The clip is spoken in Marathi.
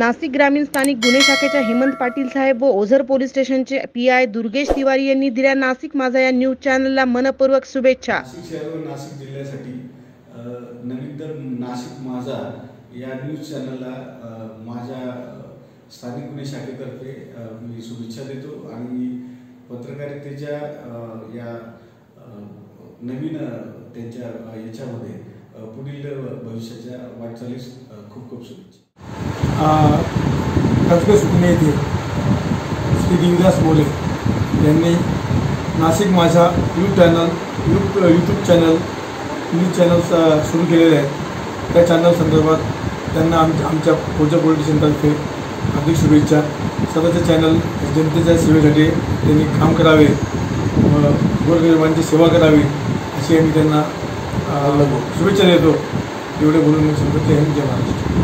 नाशिक ग्रामीण स्थानिक गुन्हे शाखेच्या हेमंत पाटील साहेब व ओझर पोलीस स्टेशनचे पीआय दुर्गेश तिवारी यांनी दिल्या नाशिक माझा या न्यूज चॅनलला मनपूर्वक शुभेच्छा। नाशिक शहर व नाशिक जिल्ह्यासाठी नवीनतर नाशिक माझा या न्यूज चॅनलला माझ्या स्थानिक गुन्हे शाखेतर्फे मी शुभेच्छा देतो आणि पत्रकारितेच्या या नवीन त्यांच्या याच्यामध्ये पुढील भविष्याच्या वाटचालीस खूप खूप शुभेच्छा। कसबे सुकणे येथे श्री देवदास मोरे यांनी नाशिक माझा यूट्यूब चॅनल न्यूज चॅनल सुरू केलेले आहेत। त्या चॅनल संदर्भात त्यांना आमच्या ओझर पोलीस स्टेशनतर्फे हार्दिक शुभेच्छा। स्वतःचे चॅनल जनतेच्या सेवेसाठी त्यांनी काम करावे व गोरगरिबांची सेवा करावी अशी आम्ही त्यांना शुभेच्छा देतो। एवढे बोलून मी सांगतो जय हिंद जय महाराष्ट्र।